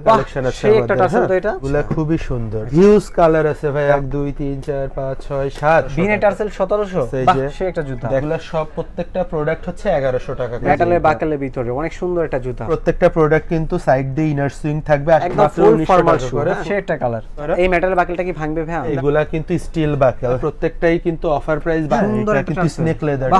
Collection আছে আমাদের। এগুলা খুবই সুন্দর, হিউজ কালার আছে ভাই। 1 2 3 4 5 6 7 বিনে টার্সেল 1700। বাহ, সে একটা জুতা। এগুলা সব প্রত্যেকটা প্রোডাক্ট হচ্ছে 1100 টাকা করে। মেটালের বাকেলের ভিতরে অনেক সুন্দর একটা জুতা। প্রত্যেকটা প্রোডাক্ট কিন্তু সাইড দিয়ে ইনার সুইং থাকবে, মাত্র 1900 টাকা করে। সে একটা কালার। এই মেটালের বাকেলটা কি ভাঙবে ভাই? এগুলা কিন্তু স্টিল বাকেল, প্রত্যেকটাই কিন্তু অফার প্রাইস। এটা কিন্তু স্নেক লেদার।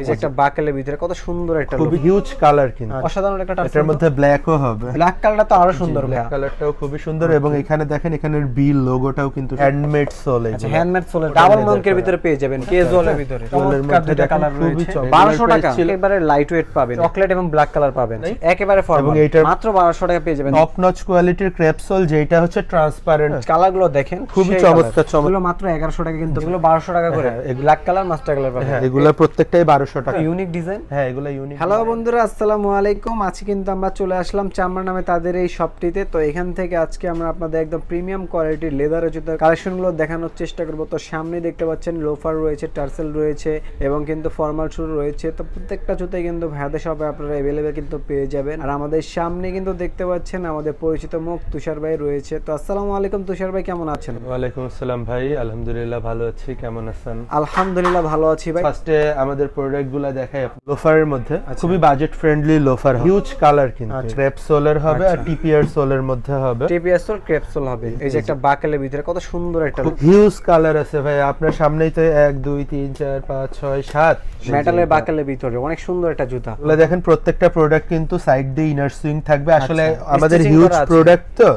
এই যে একটা বাকেলের ভিতরে কত সুন্দর একটা খুব হিউজ কালার, কিন্তু অসাধারণ একটা টার্সেল। এটার মধ্যে ব্ল্যাকও হবে। ব্ল্যাক কালারটা তো আরো সুন্দর ভাই। ব্ল্যাক কালারটাও খুবই সুন্দর এবং এখানে দেখেন এখানের বি লোগোটাও কিন্তু হ্যান্ডমেড সোল। আচ্ছা, হ্যান্ডমেড সোলের ডাবল মঙ্কের ভিতরে পেয়ে যাবেন, ক্যাজুয়ালের ভিতরে। সোলের মধ্যে দুটো কালার রয়েছে। 1200 টাকা একেবারে লাইট ওয়েট পাবেন, চকলেট এবং ব্ল্যাক কালার পাবেন, একেবারে ফর্মাল। মাত্র 1200 টাকা পেয়ে যাবেন। টপ নচ কোয়ালিটির ক্রেপ সোল, যেটা হচ্ছে ট্রান্সপারেন্ট। কালারগুলো দেখেন খুবই চমৎকার। এগুলো মাত্র 1100 টাকা, কিন্তু এগুলো 1200 টাকা করে। ব্ল্যাক কালার, মাস্টার কালার পাবেন। এগুলো প্রত্যেকটাই 1200 টাকা। Unique design. হ্যাঁ, এগুলো ইউনিক। হ্যালো বন্ধুরা, আসসালামু আলাইকুম। আজকে কিন্তু আমরা চলে আসলাম চামড়া নামে তাদের এই শপটিতে। তো এখান থেকে আজকে আমরা আপনাদের একদম প্রিমিয়াম কোয়ালিটির লেদারের জুতার কালেকশনগুলো দেখানোর চেষ্টা করব। তো সামনে দেখতে পাচ্ছেন লোফার রয়েছে, টার্সেল রয়েছে এবং কিন্তু ফর্মাল শু রয়েছে। তো প্রত্যেকটা জুতাই কিন্তু ভাইদের শপে আপনারা अवेलेबल কিন্তু পেয়ে যাবেন। আর আমাদের সামনে কিন্তু দেখতে পাচ্ছেন আমাদের পরিচিত মুখ তুষার ভাই রয়েছে। তো আসসালামু আলাইকুম তুষার ভাই, কেমন আছেন? ওয়ালাইকুম আসসালাম ভাই, আলহামদুলিল্লাহ ভালো আছি। কেমন আছেন? আলহামদুলিল্লাহ ভালো আছি ভাই। ফার্স্টে আমাদের প্রোডাক্টগুলো দেখাই। লোফারের মধ্যে খুবই budget friendly loafer, huge colour, কিন্তু ক্রেপ সোলের হবে আর টিপিআর সোলের মধ্যে হবে। টিপিআর সোল, ক্রেপ সোল হবে। এই যে একটা বাকেলের ভিতরে কত সুন্দর একটা হিউজ কালার আছে ভাই। আপনার সামনেই তো 1 2 3 4 5 6 7 মেটালের বাকেলের ভিতরে অনেক সুন্দর একটা জুতা। এগুলো দেখেন প্রত্যেকটা প্রোডাক্ট কিন্তু সাইড দিয়ে ইনার সুইং থাকবে। আসলে আমাদের হিউজ প্রোডাক্ট, তো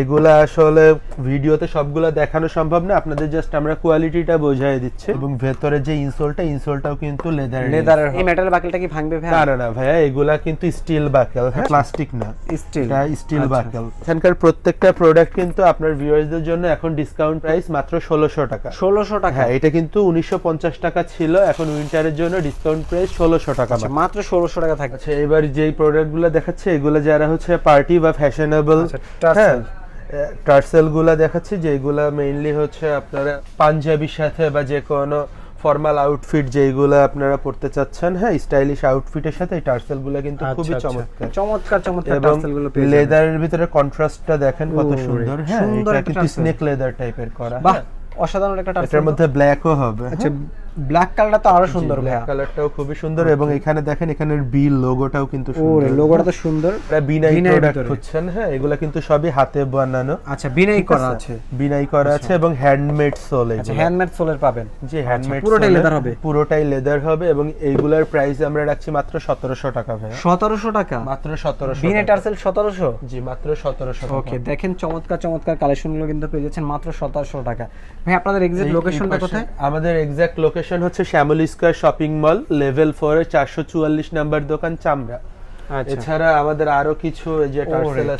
এগুলা আসলে ভিডিওতে সবগুলা দেখানো সম্ভব না। আপনাদের জাস্ট আমরা কোয়ালিটিটা বোঝাই দিচ্ছি। এবং ভেতরে যে ইনসোলটাও কিন্তু লেদারের। এই মেটালের বাকেলটা কি ভাঙবে ভাই? না ভাইয়া, এগুলা কিন্তু স্টিল বাকেল, প্লাস্টিক না, স্টিল বাকেল। এখানকার প্রত্যেকটা প্রোডাক্ট কিন্তু আপনার ভিউয়ারদের জন্য এখন ডিসকাউন্ট প্রাইস মাত্র 1600 টাকা। 1600 টাকা। হ্যাঁ, এটা কিন্তু 1950 টাকা ছিল, এখন উইন্টারের জন্য ডিসকাউন্ট প্রাইস 1600 টাকা। মাত্র 1600 টাকা থাকছে। আচ্ছা, এবার যেই প্রোডাক্টগুলো দেখাচ্ছে এগুলো যারা হচ্ছে পার্টি বা ফ্যাশনেবল টার্সেল গুলা দেখাচ্ছি, যেগুলা মেইনলি হচ্ছে আপনারা পাঞ্জাবির সাথে বা যে কোনো ফর্মাল আউটফিট যেগুলো আপনারা পড়তে চাচ্ছেন, হ্যাঁ স্টাইলিশ আউটফিটের সাথে এই টার্সেল গুলো কিন্তু খুবই চমৎকার টার্সেল গুলো পেয়ে যাবেন। লেদারের ভিতরে কন্ট্রাস্টটা দেখেন কত সুন্দর। হ্যাঁ, এটা কিন্তু স্নেক লেদার টাইপের করা। বাহ, অসাধারণ একটা টার্সেল। এটার মধ্যে ব্ল্যাকও হবে। আচ্ছা, ব্ল্যাক কালারটা তো আরো সুন্দর। ব্ল্যাক কালারটাও খুবই সুন্দর এবং এখানে দেখেন এখানের বি লোগোটাও কিন্তু সুন্দর। ওরে, লোগোটা তো সুন্দর। এটা বিনাই প্রোডাক্ট হচ্ছেন। হ্যাঁ, এগুলা কিন্তু সবই হাতে বানানো। আচ্ছা, বিনাই করা আছে। বিনাই করা আছে এবং হ্যান্ডমেড সোল। আচ্ছা, হ্যান্ডমেড সোলের পাবেন। জি, হ্যান্ডমেড, পুরোটাই লেদার হবে। পুরোটাই লেদার হবে এবং এইগুলার প্রাইস আমরা রাখছি মাত্র 1700 টাকা ভাই। 1700 টাকা? মাত্র 1700। বিনে টার্সেল 1700? জি, মাত্র 1700 টাকা। ওকে, দেখেন চমৎকার কালেকশনগুলো কিন্তু পেয়ে যাচ্ছেন মাত্র 1700 টাকা। ভাই আপনাদের এক্সাক্ট লোকেশনটা কোথায়? আমাদের এক্সাক্ট লোকেশন হচ্ছে Shyamoli square shopping mall, level 4 এর 444 নাম্বার দোকান, চামড়া। এছাড়া আমাদের আরো কিছু যে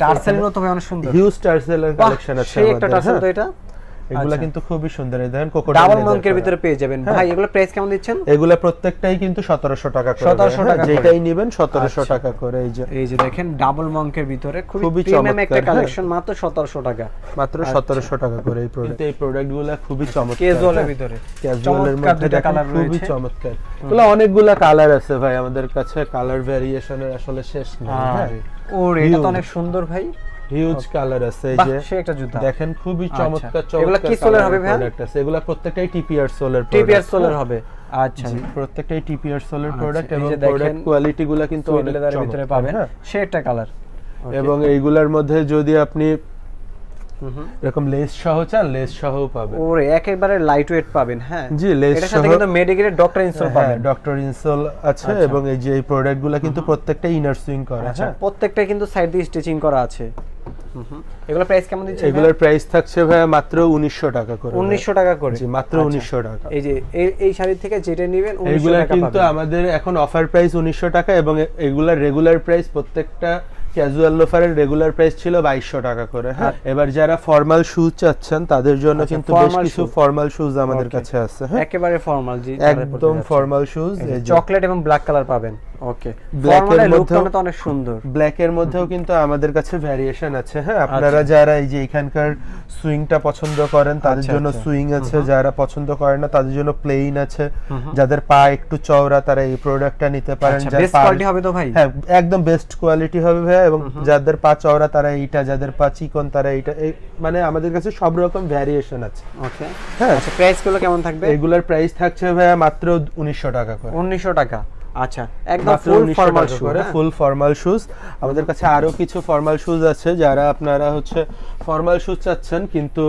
টার্সেলগুলো তো অনেক সুন্দর, হিউজ টার্সেলের কালেকশন আছে আমাদের। একটা টার্সেল তো এটা, এগুলা কিন্তু খুবই সুন্দর। দেখেন কোকোডাইল ডাবল মঙ্কের ভিতরে পেয়ে যাবেন। ভাই এগুলো প্রাইস কেমন দিচ্ছেন? এগুলা প্রত্যেকটাই কিন্তু 1700 টাকা করে। 1700 টাকা, যেটাই নেবেন 1700 টাকা করে। এই যে দেখেন ডাবল মঙ্কের ভিতরে খুবই প্রিমিয়াম একটা কালেকশন, মাত্র 1700 টাকা। মাত্র 1700 টাকা করে এই প্রোডাক্ট। এই প্রোডাক্টগুলো খুবই চমৎকার, ক্যাজুয়ালের ভিতরে, ক্যাজুয়ালের মধ্যে কালার খুবই চমৎকার। এগুলো অনেকগুলা কালার আছে ভাই আমাদের কাছে, কালার ভেরিয়েশনের আসলে শেষ নেই। হ্যাঁ, ওরে এটা তো অনেক সুন্দর ভাই, হিউজ কালার আছে। এই যে সে একটা জুতা দেখেন খুবই চমৎকার। এগুলা কি সোলের হবে ভাই? এগুলা প্রত্যেকটাই টিপিআর সোলের প্রোডাক্ট। টিপিআর সোলের হবে। আচ্ছা, প্রত্যেকটাই টিপিআর সোলের প্রোডাক্ট এবং প্রোডাক্ট কোয়ালিটি গুলো কিন্তু অনেক লেদারের ভিতরে পাবেন। সে একটা কালার এবং এইগুলার মধ্যে যদি আপনি এরকম লেস সহ চান, লেস সহও পাবেন। ওরে, একেবারে লাইট ওয়েট পাবেন। হ্যাঁ জি, লেস সহ। এটার সাথে কিন্তু মেডিকেটেড ডক্টর ইনসোল পাবেন। ডক্টর ইনসোল আছে এবং এই যে এই প্রোডাক্টগুলো কিন্তু প্রত্যেকটা ইনার সুইং করা। আচ্ছা, প্রত্যেকটা কিন্তু সাইড দিয়ে স্টিচিং করা আছে। এগুলোর প্রাইস কেমন দিচ্ছেন? এগুলোর প্রাইস থাকছে ভাই মাত্র 1900 টাকা করে। 1900 টাকা করে? জি, মাত্র 1900 টাকা। এই যে এই শাড়ি থেকে যেটা নেবেন 1900 টাকা পাবেন। কিন্তু আমাদের এখন অফার প্রাইস 1900 টাকা এবং এগুলার রেগুলার প্রাইস প্রত্যেকটা ক্যাজুয়াল লোফারের রেগুলার প্রাইস ছিল 2200 টাকা করে। হ্যাঁ, এবার যারা ফর্মাল শুজ চাচ্ছেন তাদের জন্য কিন্তু বেশ কিছু ফর্মাল শুজ আমাদের কাছে আছে। হ্যাঁ, একেবারে ফর্মাল। জি, একদম ফর্মাল শুজ। চকলেট এবং ব্ল্যাক কালার পাবেন। ওকে, ব্ল্যাকের মধ্যে তো অনেক সুন্দর। ব্ল্যাকের মধ্যেও কিন্তু আমাদের কাছে ভেরিয়েশন আছে। হ্যাঁ, আপনারা যারা এই যে এখানকার সুইংটা পছন্দ করেন তাদের জন্য সুইং আছে, যারা পছন্দ করেন না তাদের জন্য প্লেইন আছে। যাদের পা একটু চওড়া তারা এই প্রোডাক্টটা নিতে পারেন। বেস্ট কোয়ালিটি হবে তো ভাই? হ্যাঁ, একদম বেস্ট কোয়ালিটি হবে ভাই। এবং যাদের পা চওড়া তারা এইটা, যাদের পা চিকন তারা এইটা, মানে আমাদের কাছে সব রকম ভ্যারিয়েশন আছে। ওকে হ্যাঁ, আচ্ছা প্রাইস গুলো কেমন থাকবে? এগুলার প্রাইস থাকছে ভাইয়া মাত্র 1900 টাকা করে। 1900 টাকা। আচ্ছা একদম ফুল ফর্মাল শু, ফুল ফর্মাল শুজ। আমাদের কাছে আরো কিছু ফর্মাল শুজ আছে, যারা আপনারা হচ্ছে ফর্মাল শুজ চাচ্ছেন কিন্তু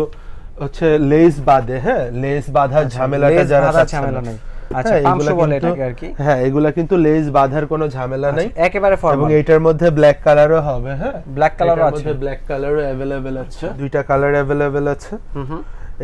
হচ্ছে লেস বাঁধে, হ্যাঁ লেস বাঁধার ঝামেলাটা যারা ঝামেলা নাই। আচ্ছা পামশু বলে এটাকে আর কি। হ্যাঁ এগুলা কিন্তু লেস বাঁধার কোনো ঝামেলা নাই, একেবারে ফর্মাল। এবং এটার মধ্যে ব্ল্যাক কালারও হবে। হ্যাঁ ব্ল্যাক কালারও আছে, ব্ল্যাক কালারও अवेलेबल আছে, দুইটা কালার अवेलेबल আছে।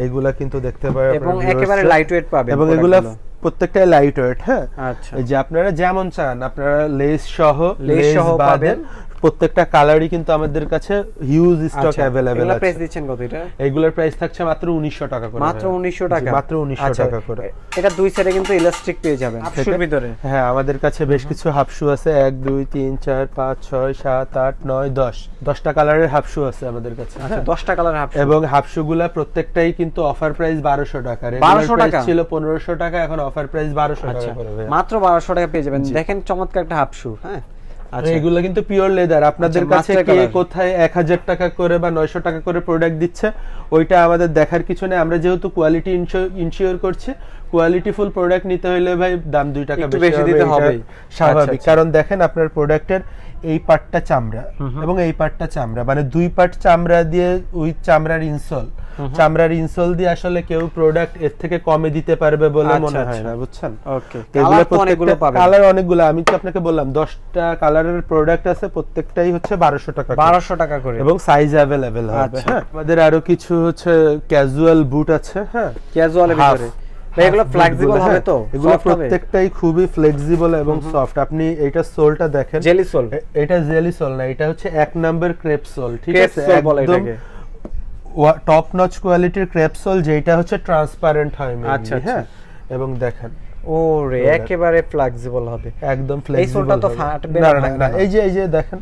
এইগুলা কিন্তু দেখতে পারেন এবং একেবারে লাইট ওয়েট পাবেন, এবং এগুলা প্রত্যেকটাই লাইট ওয়েট। হ্যাঁ আচ্ছা, এই যে আপনারা যেমন চান আপনারা লেস সহ পাবেন। প্রত্যেকটা কালারই কিন্তু আমাদের কাছে হিউজ স্টক अवेलेबल আছে। এগুলা প্রাইস দিচ্ছেন কত এটা? এগুলোর প্রাইস থাকছে মাত্র 1900 টাকা করে। মাত্র 1900 টাকা? মাত্র 1900 টাকা করে। এটা দুই সাইডে কিন্তু ইলাস্টিক পেয়ে যাবেন হাফশুর ভিতরে। হ্যাঁ আমাদের কাছে বেশ কিছু হাফ শু আছে, 1 2 3 4 5 6 7 8 9 10 10টা কালারের হাফ শু আছে আমাদের কাছে। আচ্ছা 10টা কালারের হাফ শু, এবং হাফ শু গুলা প্রত্যেকটাই কিন্তু অফার প্রাইস 1200 টাকা। 1200 টাকা ছিল 1500 টাকা, এখন অফার প্রাইস 1200 টাকা করে। মাত্র 1200 টাকা পেয়ে যাবেন। দেখেন চমৎকার একটা হাফ শু। হ্যাঁ আচ্ছা এগুলো কিন্তু পিওর লেদার। আপনাদের কাছে কে কোথায় 1000 টাকা করে বা 900 টাকা করে প্রোডাক্ট দিচ্ছে ওইটা আমাদের দেখার কিছু নেই। আমরা যেহেতু কোয়ালিটি ইনশিওর করছি, কোয়ালিটি ফুল প্রোডাক্ট নিতে হলে ভাই দাম 2 টাকা বেশি দিতে হবে, স্বাভাবিক। কারণ দেখেন আপনার প্রোডাক্টের এই পার্টটা চামড়া এবং এই পার্টটা চামড়া, মানে দুই পার্ট চামড়া দিয়ে ওই চামড়ার ইনসোল দিয়ে আসলে কেউ প্রোডাক্ট এর থেকে কমে দিতে পারবে বলে মনে হয় না, বুঝছেন? ওকে এগুলো প্রত্যেকগুলো পাবেন, কালার অনেকগুলো। আমি তো আপনাকে বললাম 10টা কালারের প্রোডাক্ট আছে, প্রত্যেকটাই হচ্ছে 1200 টাকা, 1200 টাকা করে, এবং সাইজ अवेलेबल হবে। হ্যাঁ আমাদের আরো কিছু হচ্ছে ক্যাজুয়াল বুট আছে। হ্যাঁ ক্যাজুয়ালের ভিতরে এগুলো ফ্লেক্সিবল হবে তো? এগুলো প্রত্যেকটাই খুবই ফ্লেক্সিবল এবং সফট। আপনি এইটা সোলটা দেখেন, জেলি সোল। এটা জেলি সোল না, এটা হচ্ছে 1 নাম্বার ক্রেপ সোল। ঠিক আছে, একদম টপ নচ কোয়ালিটির ক্রেপ সোল, যেটা হচ্ছে ট্রান্সপারেন্ট হয়। আচ্ছা হ্যাঁ, এবং দেখেন ওরে একেবারে ফ্লেক্সিবল হবে, একদম ফ্লেক্সিবল। এই সোলটা তো ফাটবে না, এই যে দেখেন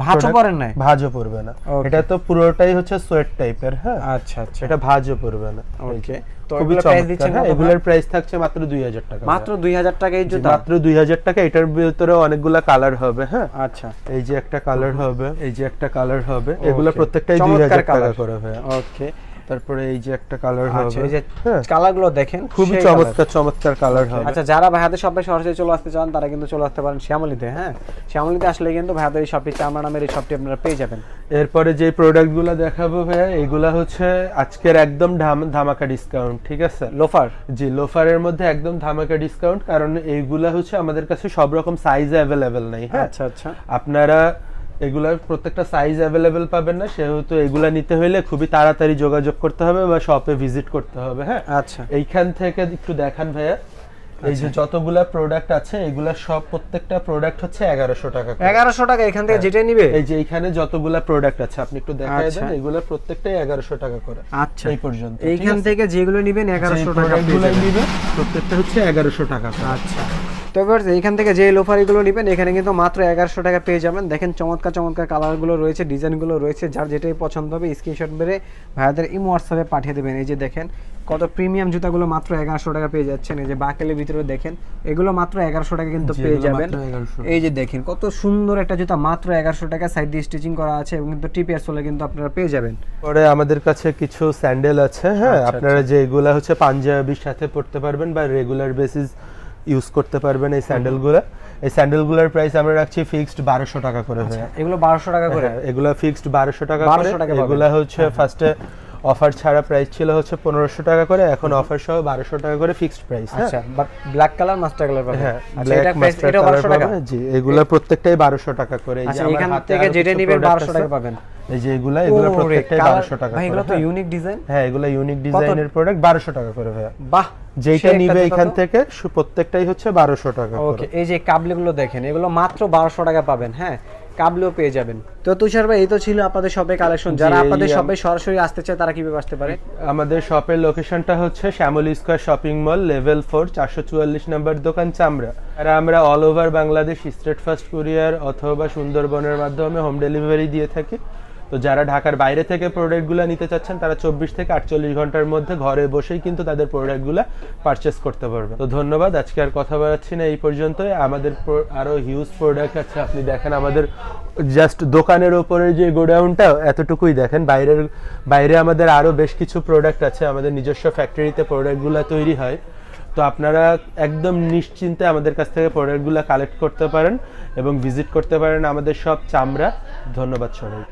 ভাঁজও পড়ে না, ভাঁজও পড়বে না। এটা তো পুরোটাই হচ্ছে সোয়েট টাইপের। হ্যাঁ আচ্ছা আচ্ছা, এটা ভাঁজও পড়বে না। ওকে তো খুবই প্রাইস দিচ্ছেন? এগুলোর প্রাইস থাকছে মাত্র 2000 টাকা। মাত্র 2000 টাকা এই জুতা? মাত্র 2000 টাকা। এটার ভিতরে অনেকগুলা কালার হবে। হ্যাঁ আচ্ছা, এই যে একটা কালার হবে, এই যে একটা কালার হবে, এগুলো প্রত্যেকটাই 2000 টাকা করে হবে। ওকে তারপরে এই যে একটা কালার হবে, এই যে কালারগুলো দেখেন খুবই চমৎকার কালার হবে। আচ্ছা যারা ভাইয়াদের শপে সরাসরি চলে আসতে চান তারা কিন্তু চলে আসতে পারেন শ্যামলীতে। হ্যাঁ শ্যামলীতে আসলে কিন্তু ভাইয়াদের এই শপটি, চামড়া নামের এই শপটি আপনারা পেয়ে যাবেন। এরপরে যে প্রোডাক্টগুলো দেখাবো ভাইয়া, এগুলা হচ্ছে আজকের একদম ধামাকা ডিসকাউন্ট। ঠিক আছে, লোফার। জি লোফারের মধ্যে একদম ধামাকা ডিসকাউন্ট, কারণ এইগুলা হচ্ছে আমাদের কাছে সব রকম সাইজে अवेलेबल নাই। হ্যাঁ আচ্ছা আচ্ছা, আপনারা এগুলার প্রত্যেকটা সাইজ अवेलेबल পাবেন না, সেহেতু এগুলা নিতে হলে খুবই তাড়াতাড়ি যোগাযোগ করতে হবে বা শপে ভিজিট করতে হবে। হ্যাঁ আচ্ছা, এইখান থেকে একটু দেখান ভাইয়া, এই যে যতগুলা প্রোডাক্ট আছে এগুলা সব প্রত্যেকটা প্রোডাক্ট হচ্ছে 1100 টাকা। 1100 টাকা এখান থেকে যেটা নিবে? এই যে এখানে যতগুলা প্রোডাক্ট আছে আপনি একটু দেখায় দেন, এগুলা প্রত্যেকটাই 1100 টাকা করে। আচ্ছা এই পর্যন্ত এইখান থেকে যেগুলো নেবেন 1100 টাকা নিবে, প্রত্যেকটা হচ্ছে 1100 টাকা। আচ্ছা তো ভিউয়ার্স এইখান থেকে যে লোফারিগুলো নেবেন এখানে কিন্তু মাত্র 1100 টাকা পেয়ে যাবেন। দেখেন চমৎকার কালারগুলো রয়েছে, ডিজাইনগুলো রয়েছে, যার যেটাই পছন্দ হবে স্ক্রিনশট মেরে ভাইয়াদের ইমো হোয়াটসঅ্যাপে পাঠিয়ে দেবেন। এই যে দেখেন কত প্রিমিয়াম জুতাগুলো মাত্র 1100 টাকা পেয়ে যাচ্ছেন। এই যে বাকেলের ভিতরে দেখেন এগুলো মাত্র 1100 টাকা কিন্তু পেয়ে যাবেন। এই যে দেখেন কত সুন্দর একটা জুতা মাত্র 1100 টাকা, সাইড দিয়ে স্টিচিং করা আছে এবং কিন্তু টিপিআর সোলে কিন্তু আপনারা পেয়ে যাবেন। পরে আমাদের কাছে কিছু স্যান্ডেল আছে। হ্যাঁ আপনারা যে এগুলা হচ্ছে পাঞ্জাবির সাথে পরতে পারবেন বা রেগুলার বেসিস ইউজ করতে পারবেন এই স্যান্ডেলগুলো। এই স্যান্ডেলগুলোর প্রাইস আমরা রাখছি ফিক্সড 1200 টাকা করে। এগুলো 1200 টাকা করে? এগুলো ফিক্সড 1200 টাকা করে। এগুলো হচ্ছে ফার্স্টে অফার ছাড়া প্রাইস ছিল হচ্ছে 1500 টাকা করে, এখন অফার সহ 1200 টাকা করে ফিক্সড প্রাইস। আচ্ছা ব্ল্যাক কালার মাস্টার কালার পাবেন? হ্যাঁ ব্ল্যাক মাস্টার কালার পাবেন। জি এগুলো প্রত্যেকটাই 1200 টাকা করে। এই যে এখান থেকে যেটা নেবেন 1200 টাকা পাবেন। এই যে এগুলো প্রত্যেকটাই 1200 টাকা। ভাই এগুলো তো ইউনিক ডিজাইন। হ্যাঁ এগুলো ইউনিক ডিজাইনের প্রোডাক্ট, 1200 টাকা করে ভাইয়া। বাহ, যেটা নিবে এখান থেকে প্রত্যেকটাই হচ্ছে 1200 টাকা করে। ওকে এই যে কাবলিগুলো দেখেন এগুলো মাত্র 1200 টাকা পাবেন। হ্যাঁ কাবলিও পেয়ে যাবেন। তো তুষার ভাই এই তো ছিল আপনাদের শপে কালেকশন। যারা আপনাদের শপে সরাসরি আসতে চায় তারা কিভাবে আসতে পারে? আমাদের শপের লোকেশনটা হচ্ছে Shyamoli square shopping mall, level 4, 444 নম্বর দোকান, চামড়া। আর আমরা all over Bangladesh straight fast courier অথবা সুন্দরবনের মাধ্যমে হোম ডেলিভারি দিয়ে থাকি। তো যারা ঢাকার বাইরে থেকে প্রোডাক্টগুলো নিতে চাচ্ছেন তারা 24 থেকে 48 ঘন্টার মধ্যে ঘরে বসেই কিন্তু তাদের প্রোডাক্টগুলো পারচেস করতে পারবে। তো ধন্যবাদ, আজকে আর কথা বাড়াচ্ছি না, এই পর্যন্তই। আমাদের আরো হিউজ প্রোডাক্ট আছে, আপনি দেখেন আমাদের জাস্ট দোকানের উপরে যে গোডাউনটা এতটুকুই দেখেন, বাইরে আমাদের আরো বেশ কিছু প্রোডাক্ট আছে, আমাদের নিজস্ব ফ্যাক্টরিতে প্রোডাক্টগুলো তৈরি হয়। তো আপনারা একদম নিশ্চিন্তে আমাদের কাছ থেকে প্রোডাক্টগুলো কালেক্ট করতে পারেন এবং ভিজিট করতে পারেন আমাদের সব চামড়া। ধন্যবাদ সবাই।